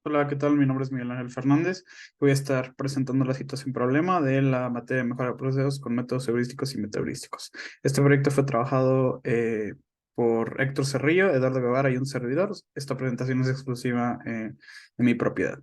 Hola, ¿qué tal? Mi nombre es Miguel Ángel Fernández. Voy a estar presentando la situación problema de la materia de mejora de procesos con métodos heurísticos y metaheurísticos. Este proyecto fue trabajado por Héctor Cerrillo, Eduardo Guevara y un servidor. Esta presentación es exclusiva de mi propiedad.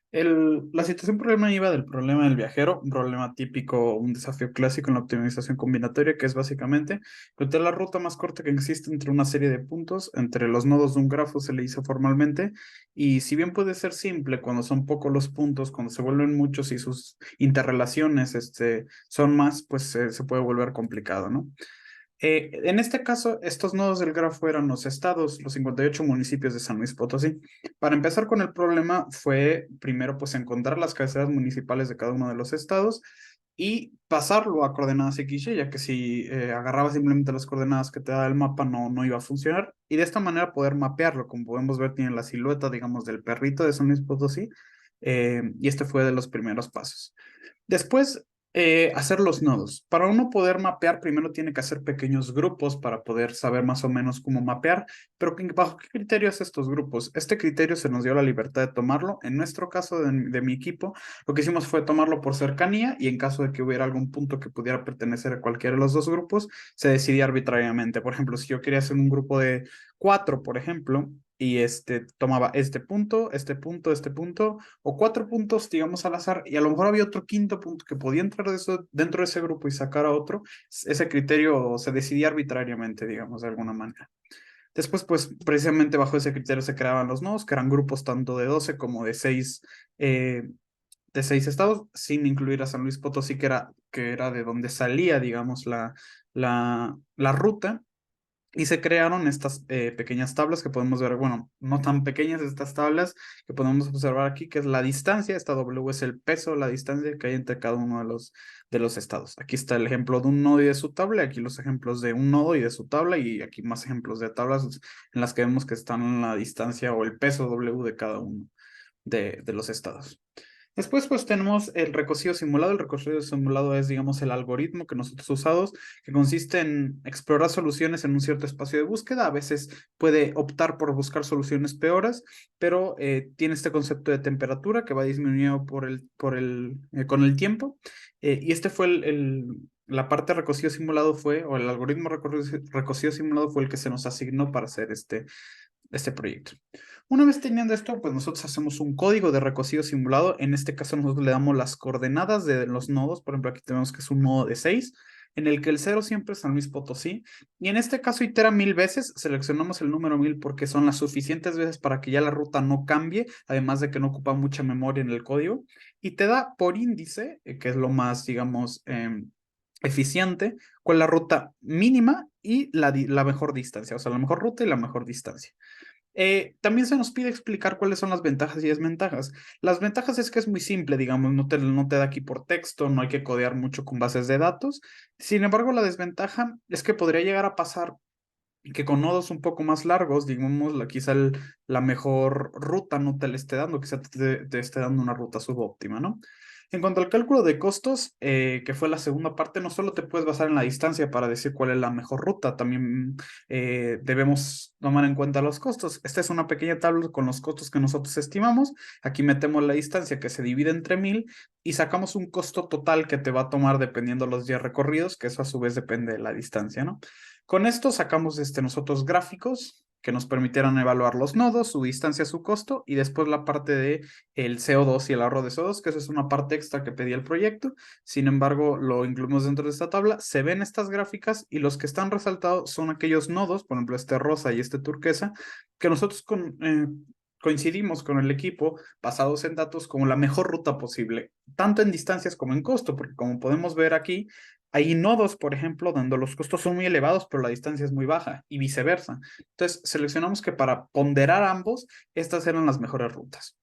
La situación problema iba del problema del viajero, un problema típico, un desafío clásico en la optimización combinatoria, que es básicamente encontrar la ruta más corta que existe entre una serie de puntos, entre los nodos de un grafo se le hizo formalmente, y si bien puede ser simple cuando son pocos los puntos, cuando se vuelven muchos y sus interrelaciones son más, pues se puede volver complicado, ¿no? En este caso, estos nodos del grafo eran los estados, los 58 municipios de San Luis Potosí. Para empezar con el problema fue primero pues encontrar las cabeceras municipales de cada uno de los estados y pasarlo a coordenadas XY, ya que si agarraba simplemente las coordenadas que te da el mapa no iba a funcionar. Y de esta manera poder mapearlo, como podemos ver tiene la silueta, digamos, del perrito de San Luis Potosí. Y este fue de los primeros pasos. Después, hacer los nodos. Para uno poder mapear, primero tiene que hacer pequeños grupos para poder saber más o menos cómo mapear, pero ¿bajo qué criterio hace estos grupos? Este criterio se nos dio la libertad de tomarlo. En nuestro caso, de mi equipo, lo que hicimos fue tomarlo por cercanía y en caso de que hubiera algún punto que pudiera pertenecer a cualquiera de los dos grupos, se decidía arbitrariamente. Por ejemplo, si yo quería hacer un grupo de 4, por ejemplo, y tomaba este punto, este punto, este punto, o 4 puntos, digamos, al azar, y a lo mejor había otro quinto punto que podía entrar dentro de ese grupo y sacar a otro. Ese criterio se decidía arbitrariamente, digamos, de alguna manera. Después, pues, precisamente bajo ese criterio se creaban los nodos, que eran grupos tanto de 12 como eh, de 6 estados, sin incluir a San Luis Potosí, que era de donde salía, digamos, la ruta. Y se crearon estas pequeñas tablas que podemos ver, bueno, no tan pequeñas estas tablas que podemos observar aquí, que es la distancia. Esta W es el peso, la distancia que hay entre cada uno de los estados. Aquí está el ejemplo de un nodo y de su tabla, aquí los ejemplos de un nodo y de su tabla, y aquí más ejemplos de tablas en las que vemos que están la distancia o el peso W de cada uno de los estados. Después, pues tenemos el recocido simulado. El recocido simulado es, digamos, el algoritmo que nosotros usamos, que consiste en explorar soluciones en un cierto espacio de búsqueda. A veces puede optar por buscar soluciones peores, pero tiene este concepto de temperatura que va disminuyendo con el tiempo. Y este fue la parte de recocido simulado o el algoritmo recocido simulado fue el que se nos asignó para hacer este proyecto. Una vez teniendo esto, pues nosotros hacemos un código de recocido simulado. En este caso nosotros le damos las coordenadas de los nodos. Por ejemplo, aquí tenemos que es un nodo de 6, en el que el 0 siempre es San Luis Potosí. Y en este caso itera 1000 veces. Seleccionamos el número 1000 porque son las suficientes veces para que ya la ruta no cambie, además de que no ocupa mucha memoria en el código. Y te da por índice, que es lo más, digamos, eficiente, con la ruta mínima y la mejor distancia, o sea, la mejor ruta y la mejor distancia. También se nos pide explicar cuáles son las ventajas y desventajas. Las ventajas es que es muy simple, digamos, no te da aquí por texto, no hay que codear mucho con bases de datos. Sin embargo, la desventaja es que podría llegar a pasar que con nodos un poco más largos, digamos, quizá la mejor ruta no te la esté dando, quizá te esté dando una ruta subóptima, ¿no? En cuanto al cálculo de costos, que fue la segunda parte, no solo te puedes basar en la distancia para decir cuál es la mejor ruta, también debemos tomar en cuenta los costos. Esta es una pequeña tabla con los costos que nosotros estimamos. Aquí metemos la distancia que se divide entre 1000 y sacamos un costo total que te va a tomar dependiendo los días recorridos, que eso a su vez depende de la distancia, ¿no? Con esto sacamos nosotros gráficos que nos permitieran evaluar los nodos, su distancia, su costo, y después la parte de el CO2 y el ahorro de CO2, que eso es una parte extra que pedía el proyecto. Sin embargo, lo incluimos dentro de esta tabla. Se ven estas gráficas y los que están resaltados son aquellos nodos, por ejemplo, este rosa y este turquesa, que nosotros coincidimos con el equipo basados en datos como la mejor ruta posible, tanto en distancias como en costo, porque como podemos ver aquí, hay nodos, por ejemplo, donde los costos son muy elevados, pero la distancia es muy baja y viceversa. Entonces, seleccionamos que para ponderar ambos, estas eran las mejores rutas.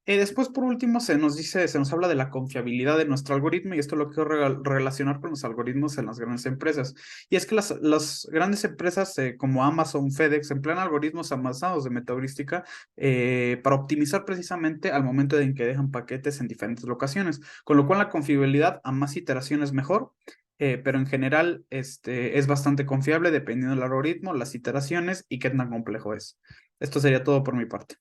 Después, por último, se nos habla de la confiabilidad de nuestro algoritmo y esto lo quiero relacionar con los algoritmos en las grandes empresas. Y es que las grandes empresas como Amazon, FedEx emplean algoritmos avanzados de metaheurística para optimizar precisamente al momento en que dejan paquetes en diferentes locaciones, con lo cual la confiabilidad a más iteraciones mejor. Pero en general es bastante confiable dependiendo del algoritmo, las iteraciones y qué tan complejo es. Esto sería todo por mi parte.